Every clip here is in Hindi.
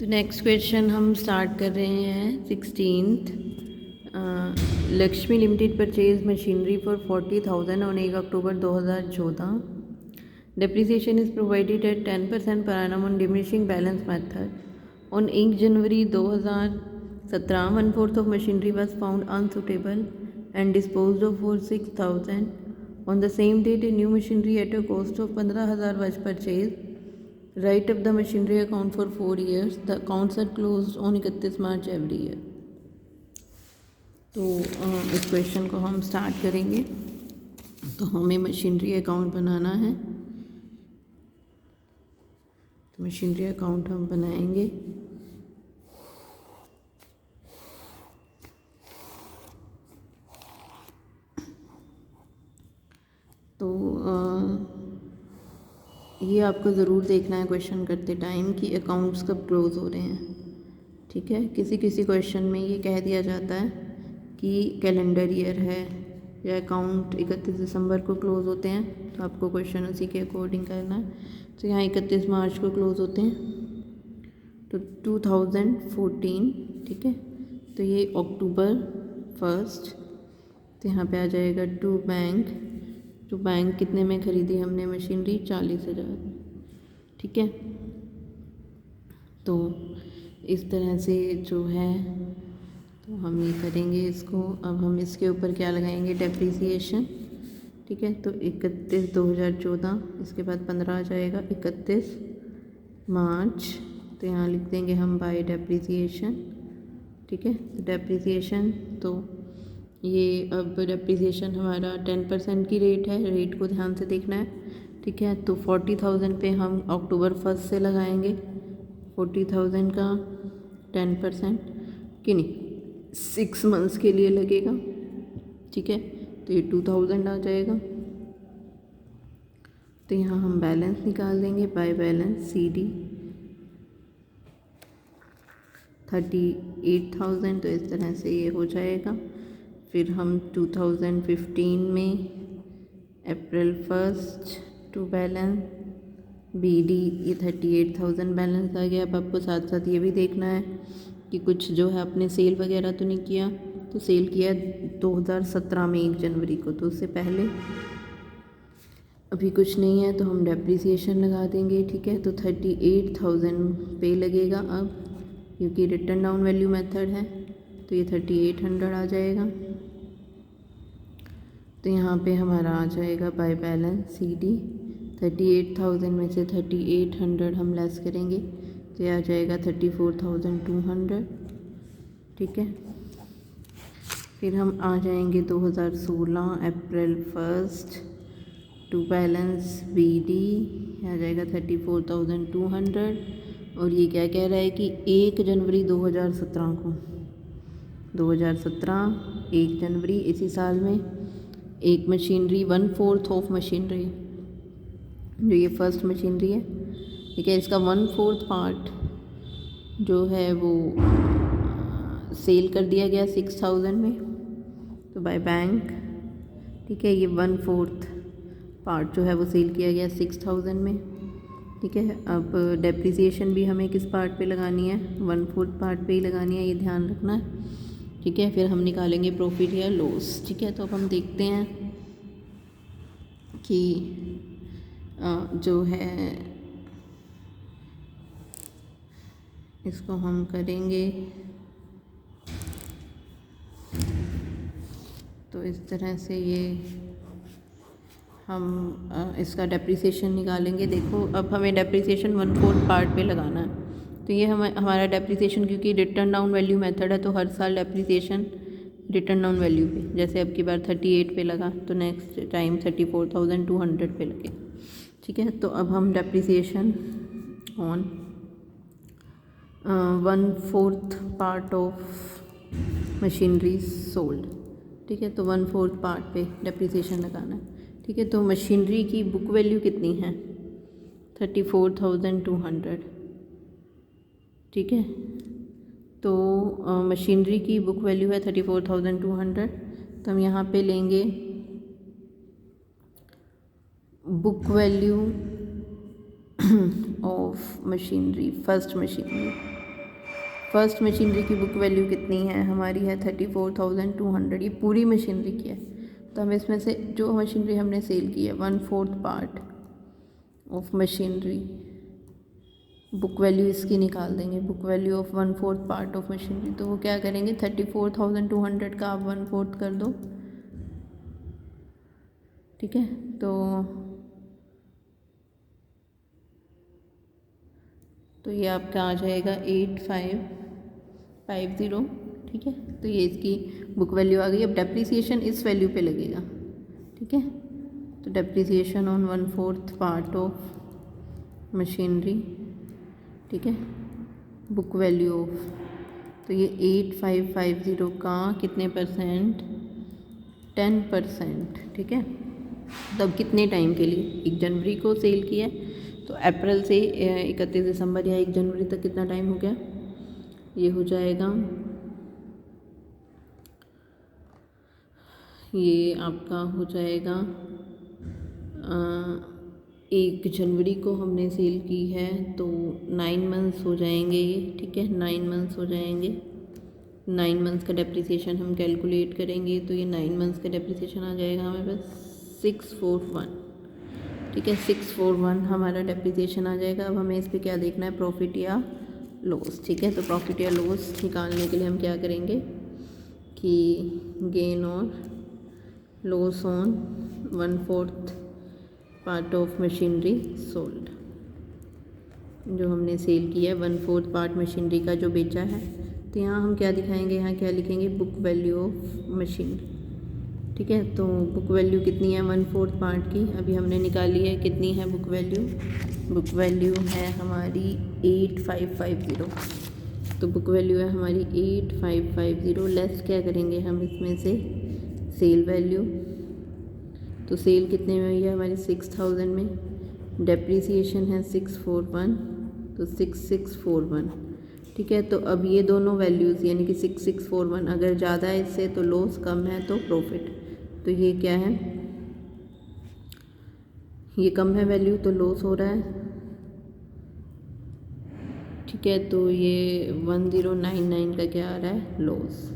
तो नेक्स्ट क्वेश्चन हम स्टार्ट कर रहे हैं 16th। Lakshmi limited purchase machinery for 40,000 on 1 October 2014। Depreciation is provided eight 10% per annum on diminishing balance method. On 1 January 2017, 1/4 of machinery was found unsuitable and disposed of for 6,000. On the same date, a new machinery at a cost of 15,000 was purchased. Write up the machinery account for 4 years. The accounts are closed on 31 March every year. तो इस क्वेश्चन को हम स्टार्ट करेंगे। तो हमें मशीनरी अकाउंट बनाना है। तो मशीनरी अकाउंट हम बनाएंगे। तो ये आपको ज़रूर देखना है क्वेश्चन करते टाइम कि अकाउंट्स कब क्लोज़ हो रहे हैं। ठीक है, किसी किसी क्वेश्चन में ये कह दिया जाता है कि कैलेंडर ईयर है या अकाउंट 31 दिसंबर को क्लोज़ होते हैं, तो आपको क्वेश्चन उसी के अकॉर्डिंग करना है। तो यहाँ 31 मार्च को क्लोज़ होते हैं, तो 2014। ठीक है, तो ये अक्टूबर 1। तो यहाँ पे आ जाएगा टू बैंक कितने में ख़रीदी हमने मशीनरी? 40,000। ठीक है, तो इस तरह से जो है तो हम ये करेंगे इसको। अब हम इसके ऊपर क्या लगाएंगे? डेप्रिसिएशन। ठीक है, तो 31/2014, इसके बाद 15 आ जाएगा 31 मार्च। तो यहाँ लिख देंगे हम बाय डेप्रिसिएशन। ठीक है, तो डेप्रिसिएशन, तो ये अब डेप्रिसिएशन हमारा 10% की रेट है। रेट को ध्यान से देखना है। ठीक है, तो 40,000 पे हम अक्टूबर 1 से लगाएंगे। 40,000 का 10% कि नहीं, 6 मंथ्स के लिए लगेगा। ठीक है, तो ये 2,000 आ जाएगा। तो यहाँ हम बैलेंस निकाल देंगे। By balance CD 38,000। तो इस तरह से ये हो जाएगा। फिर हम 2015 में अप्रैल 1 टू बैलेंस BD, ये 38,000 बैलेंस आ गया। अब आपको साथ साथ ये भी देखना है कि कुछ जो है आपने सेल वगैरह तो नहीं किया। तो सेल किया 2017 में 1 जनवरी को, तो उससे पहले अभी कुछ नहीं है, तो हम डेप्रिसिएशन लगा देंगे। ठीक है, तो 38,000 पे लगेगा अब, क्योंकि रिटर्न डाउन वैल्यू मेथड है। तो ये 3800 आ जाएगा। तो यहाँ पे हमारा आ जाएगा बाय बैलेंस CD 38,000 में से 3800 हम लेस करेंगे, तो ये आ जाएगा 34,200। ठीक है, फिर हम आ जाएंगे 2016 अप्रैल 1 टू बैलेंस BD, आ जाएगा 34,200। और ये क्या कह रहा है कि 1 जनवरी 2017 को, 2017 1 जनवरी इसी साल में एक मशीनरी 1/4 ऑफ मशीनरी, जो ये फर्स्ट मशीनरी है, ठीक है, इसका 1/4 पार्ट जो है वो सेल कर दिया गया 6,000 में। तो बाय बैंक, ठीक है, ये 1/4 पार्ट जो है वो सेल किया गया 6,000 में। ठीक है, अब डेप्रिसिएशन भी हमें किस पार्ट पे लगानी है? 1/4 पार्ट पे ही लगानी है, ये ध्यान रखना है। ठीक है, फिर हम निकालेंगे प्रॉफिट या लॉस। ठीक है, तो अब हम देखते हैं कि जो है इसको हम करेंगे तो इस तरह से ये हम इसका डेप्रिसिएशन निकालेंगे। देखो, अब हमें डेप्रिसिएशन 1/4 पार्ट पे लगाना है। तो ये हमारा डेप्रिसिएशन, क्योंकि रिटर्न डाउन वैल्यू मेथड है, तो हर साल डेप्रिसिएशन रिटर्न डाउन वैल्यू पे, जैसे अब की बार 38 पे लगा, तो नेक्स्ट टाइम 34,200 पे लगे। ठीक है, तो अब हम depreciation on 1/4 part of machinery sold. ठीक है, तो 1/4 पार्ट पे डेप्रिसिएशन लगाना है। ठीक है, तो मशीनरी की बुक वैल्यू कितनी है? 34,200। ठीक है, तो मशीनरी की बुक वैल्यू है 34,200। तो हम यहाँ पे लेंगे book value of machinery, first machinery. First machinery की बुक वैल्यू कितनी है हमारी है 34,200, ये पूरी मशीनरी की है। तो हम इसमें से जो मशीनरी हमने सेल की है 1/4 part of machinery, book value इसकी निकाल देंगे, book value of 1/4 part of machinery. तो वो क्या करेंगे 34,200 का आप 1/4 कर दो, ठीक है। तो ये आपका आ जाएगा 8550, ठीक है। तो ये इसकी बुक वैल्यू आ गई। अब डेप्रिसिएशन इस वैल्यू पे लगेगा, ठीक है। तो depreciation on 1/4 part of machinery, ठीक है, बुक वैल्यू ऑफ, तो ये 8550 का कितने परसेंट, 10%, ठीक है। तब कितने टाइम के लिए, 1 जनवरी को सेल किया है, तो अप्रैल से 31 दिसंबर या 1 जनवरी तक कितना टाइम हो गया, ये हो जाएगा, ये आपका हो जाएगा 1 जनवरी को हमने सेल की है तो 9 मंथ्स हो जाएंगे ये, ठीक है, 9 मंथ्स हो जाएंगे। 9 मंथ्स का डेप्रिसिएशन हम कैलकुलेट करेंगे तो ये 9 मंथ्स का डेप्रिसिएशन आ जाएगा हमें बस 641, ठीक है, 641 हमारा डेप्रिसिएशन आ जाएगा। अब हमें इस पर क्या देखना है, प्रॉफिट या लॉस, ठीक है। तो प्रॉफिट या लॉस निकालने के लिए हम क्या करेंगे कि गेन और loss on 1/4 part of machinery sold, जो हमने सेल किया है 1/4 पार्ट मशीनरी का जो बेचा है, तो यहाँ हम क्या दिखाएंगे, यहाँ क्या लिखेंगे, बुक वैल्यू ऑफ मशीन, ठीक है। तो बुक वैल्यू कितनी है 1/4 पार्ट की, अभी हमने निकाली है, कितनी है बुक वैल्यू, बुक वैल्यू है हमारी 8550। तो बुक वैल्यू है हमारी 8550, लेस क्या करेंगे हम इसमें से, सेल वैल्यू, तो सेल कितने में हुई है हमारी 6000 में, डेप्रिसिएशन है 641, तो 6641, ठीक है। तो अब ये दोनों वैल्यूज़ यानी कि 6641 अगर ज़्यादा है इससे तो लॉस, कम है तो प्रॉफिट, तो ये क्या है, ये कम है वैल्यू तो लॉस हो रहा है, ठीक है। तो ये 1099 का क्या आ रहा है, लॉस।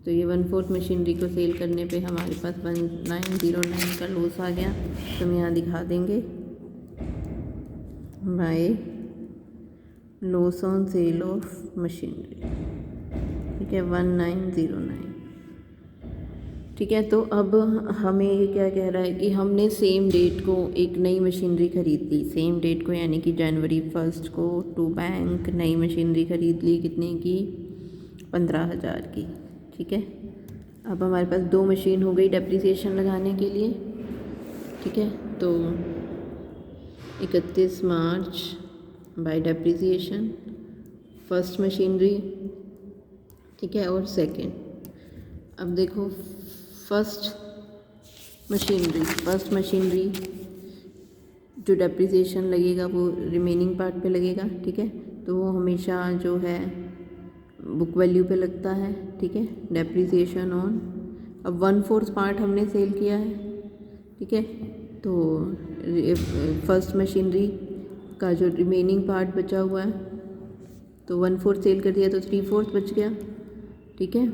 तो ये 1/4 मशीनरी को सेल करने पे हमारे पास 1909 का लॉस आ गया। तो हम यहाँ दिखा देंगे by loss on sale of machinery, ठीक है, 1909, ठीक है। तो अब हमें ये क्या कह रहा है कि हमने सेम डेट को एक नई मशीनरी खरीद ली, सेम डेट को यानी कि जनवरी 1 को टू बैंक नई मशीनरी खरीद ली, कितने की, 15,000 की, ठीक है। अब हमारे पास 2 मशीन हो गई डेप्रिसिएशन लगाने के लिए, ठीक है। तो 31 मार्च बाय डेप्रिसिएशन फर्स्ट मशीनरी, ठीक है, और सेकंड। अब देखो फर्स्ट मशीनरी जो डेप्रिसिएशन लगेगा वो रिमेनिंग पार्ट पे लगेगा, ठीक है। तो वो हमेशा जो है बुक वैल्यू पे लगता है, ठीक है, डेप्रिसिएशन ऑन, अब 1/4 पार्ट हमने सेल किया है, ठीक है। तो फर्स्ट मशीनरी का जो रिमेनिंग पार्ट बचा हुआ है तो 1/4 सेल कर दिया तो 3/4 बच गया, ठीक है।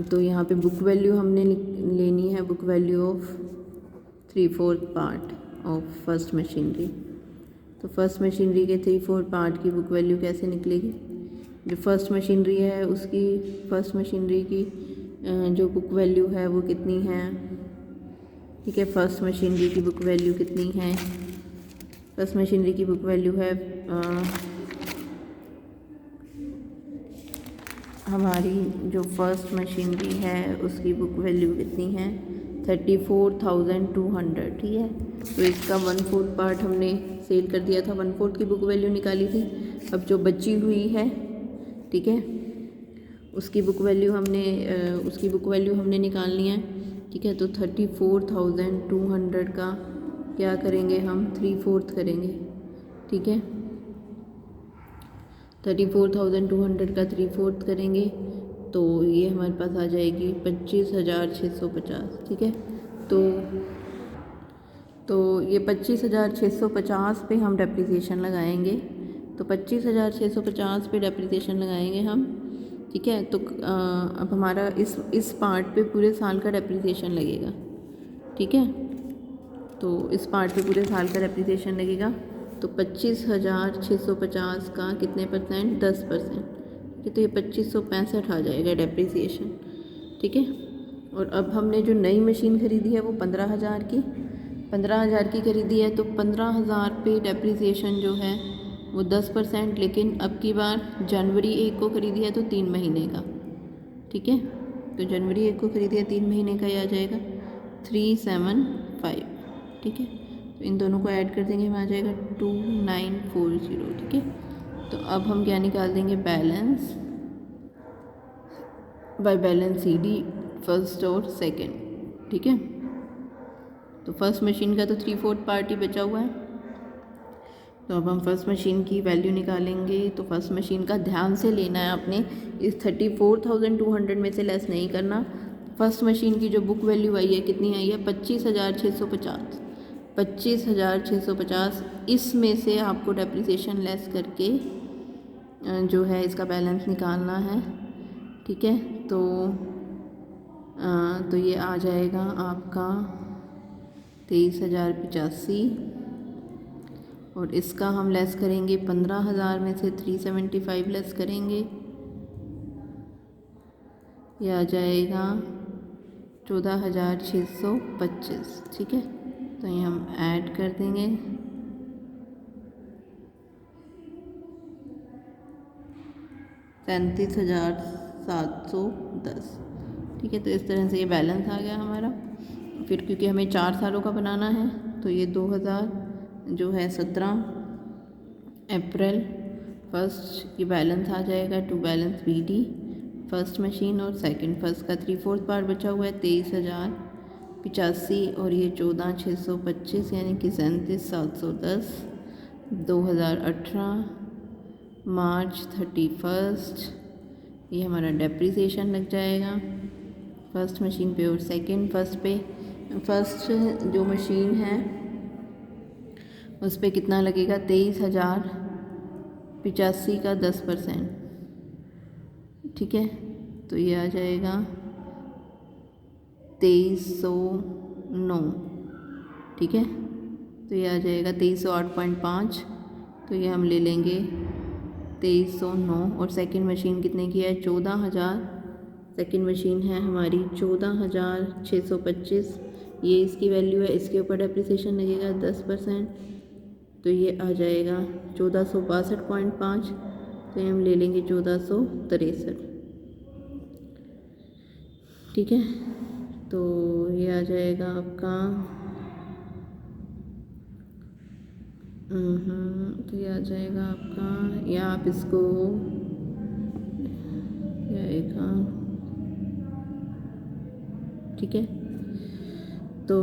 तो यहाँ पे बुक वैल्यू हमने लेनी है, book value of 3/4 part of first machinery. तो फर्स्ट मशीनरी के 3/4 पार्ट की बुक वैल्यू कैसे निकलेगी, जो फर्स्ट मशीनरी है उसकी, फर्स्ट मशीनरी की जो बुक वैल्यू है वो कितनी है, ठीक है। फर्स्ट मशीनरी की बुक वैल्यू कितनी है, फर्स्ट मशीनरी की बुक वैल्यू है हमारी जो फर्स्ट मशीनरी है उसकी बुक वैल्यू कितनी है 34,200, ठीक है। तो इसका 1/4 पार्ट हमने सेल कर दिया था, 1/4 की बुक वैल्यू निकाली थी। अब जो बची हुई है, ठीक है, उसकी बुक वैल्यू हमने निकालनी है, ठीक है। तो 34,200 का क्या करेंगे हम, 3/4 करेंगे, ठीक है। 34,200 का 3/4 करेंगे तो ये हमारे पास आ जाएगी 25,650, ठीक है। तो तो ये 25,650 पे हम डेप्रिसिएशन लगाएंगे। तो 25,650 पे डेप्रिसिएशन लगाएंगे हम, ठीक है। तो अब हमारा इस पार्ट पे पूरे साल का डेप्रिसिएशन लगेगा, ठीक है। तो इस पार्ट पे पूरे साल का डेप्रिसिएशन लगेगा। तो 25,650 का कितने %? 10%, ठीक है। तो ये 2565 आ जाएगा डेप्रिसिएशन, ठीक है। और अब हमने जो नई मशीन ख़रीदी है वो 15,000 की खरीदी है। तो 15,000 पे डेप्रिसिएशन जो है वो 10%, लेकिन अब की बार जनवरी 1 को ख़रीदी है तो 3 महीने का, ठीक है। तो जनवरी 1 को ख़रीदी है 3 महीने का, ये आ जाएगा 375, ठीक है। तो इन दोनों को ऐड कर देंगे, हमें आ जाएगा 2940, ठीक है। तो अब हम क्या निकाल देंगे? Balance by balance CD first और सेकंड, ठीक है। तो फर्स्ट मशीन का तो 3/4 पार्ट ही बचा हुआ है। तो अब हम फर्स्ट मशीन की वैल्यू निकालेंगे। तो फर्स्ट मशीन का ध्यान से लेना है आपने, इस 34,200 में से लेस नहीं करना। फर्स्ट मशीन की जो बुक वैल्यू आई है कितनी आई है? 25,650, 25,650। इसमें से आपको डेप्रिसिएशन लेस करके जो है इसका बैलेंस निकालना है, ठीक है। तो ये आ जाएगा आपका 23,085, और इसका हम लेस करेंगे 15,000 में से 375 लेस करेंगे, ये आ जाएगा 14,625, ठीक है। तो ये हम ऐड कर देंगे, $37,710, ठीक है। तो इस तरह से ये बैलेंस आ गया हमारा। फिर क्योंकि हमें 4 सालों का बनाना है तो ये 2017 अप्रैल 1 ये बैलेंस आ जाएगा to balance BD first machine और सेकंड। फर्स्ट का 3/4 पार्ट बचा हुआ है 23,085, और ये 14,625 यानी कि 37,710। 2018 मार्च 31 ये हमारा डेप्रिसिएशन लग जाएगा फर्स्ट मशीन पे और सेकंड। फर्स्ट जो मशीन है उस पे कितना लगेगा? 23,085 का 10%, ठीक है। तो ये आ जाएगा 2309, ठीक है। तो ये आ जाएगा 2308.5, तो ये हम ले लेंगे 2309। और सेकंड मशीन कितने की है? 14,000। सेकंड मशीन है हमारी 14,625, ये इसकी वैल्यू है। इसके ऊपर डेप्रिसिएशन लगेगा 10%, तो ये आ जाएगा 1462.5, तो ये हम ले लेंगे 1463, ठीक है। तो ये आ जाएगा आपका तो ये आ जाएगा आपका, या आप इसको जाएगा, ठीक है। तो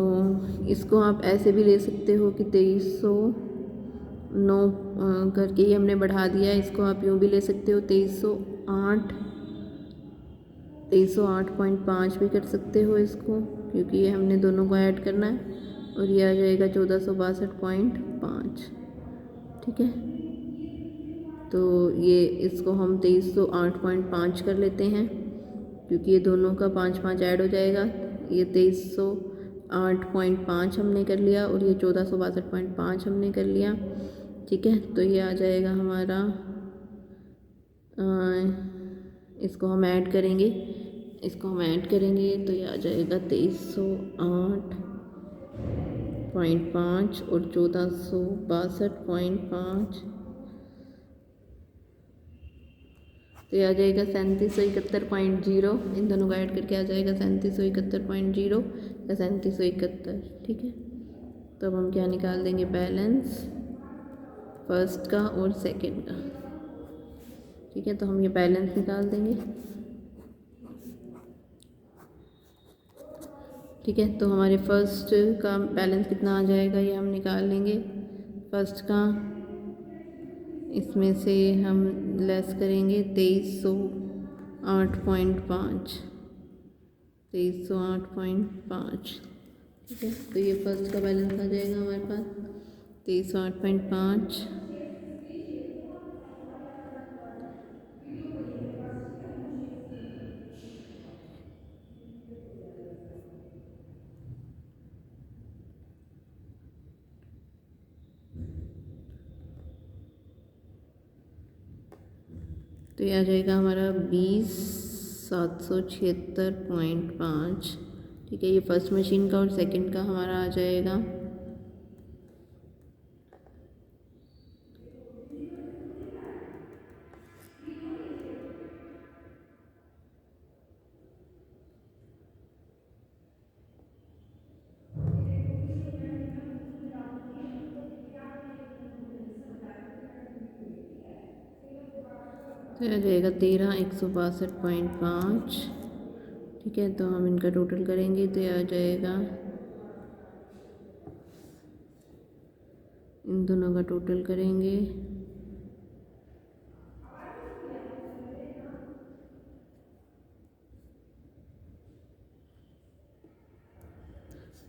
इसको आप ऐसे भी ले सकते हो कि 2309 करके ही हमने बढ़ा दिया है। इसको आप यूँ भी ले सकते हो 2308.5 भी कर सकते हो इसको, क्योंकि ये हमने दोनों को ऐड करना है। और ये आ जाएगा 1462.5, ठीक है। तो ये इसको हम 2308.5 कर लेते हैं, क्योंकि ये दोनों का 5-5 ऐड हो जाएगा। ये 2308.5 हमने कर लिया और ये 1462.5 हमने कर लिया, ठीक है। तो ये आ जाएगा हमारा, इसको हम ऐड करेंगे तो ये आ जाएगा 2308.5 और 1462.5, तो ये आ जाएगा 3771.0। इन दोनों को ऐड करके आ जाएगा 3771.0 या 3771, ठीक है। तो अब हम क्या निकाल देंगे? बैलेंस फर्स्ट का और सेकंड का, ठीक है। तो हम ये बैलेंस निकाल देंगे, ठीक है। तो हमारे फर्स्ट का बैलेंस कितना आ जाएगा ये हम निकाल लेंगे। फर्स्ट का इसमें से हम लेस करेंगे 2308.5, ठीक है। तो ये फर्स्ट का बैलेंस आ जाएगा हमारे पास 2308.5। तो ये आ जाएगा हमारा 20,776.5। ठीक है, ये फर्स्ट मशीन का और सेकंड का हमारा आ जाएगा। तो आ जाएगा 13,162.5। ठीक है, तो हम इनका टोटल करेंगे तो ये आ जाएगा, इन दोनों का टोटल करेंगे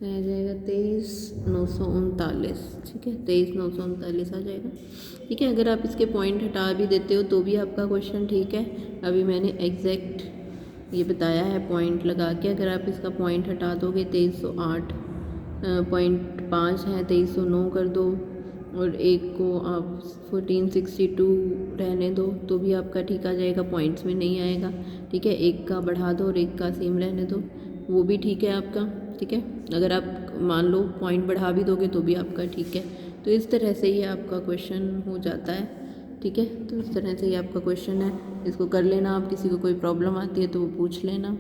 तो आ जाएगा 23,939। ठीक है, 23,939 आ जाएगा। ठीक है, अगर आप इसके पॉइंट हटा भी देते हो तो भी आपका क्वेश्चन ठीक है। अभी मैंने एग्जैक्ट ये बताया है पॉइंट लगा के, अगर आप इसका पॉइंट हटा दोगे 2308.5 है, 2309 कर दो और एक को आप 1462 रहने दो तो भी आपका ठीक आ जाएगा, पॉइंट्स में नहीं आएगा। ठीक है, एक का बढ़ा दो और एक का सेम रहने दो, वो भी ठीक है आपका। ठीक है, अगर आप मान लो पॉइंट बढ़ा भी दोगे तो भी आपका ठीक है। तो इस तरह से ही आपका क्वेश्चन हो जाता है। ठीक है, तो इस तरह से ही आपका क्वेश्चन है, इसको कर लेना आप। किसी को कोई प्रॉब्लम आती है तो वो पूछ लेना।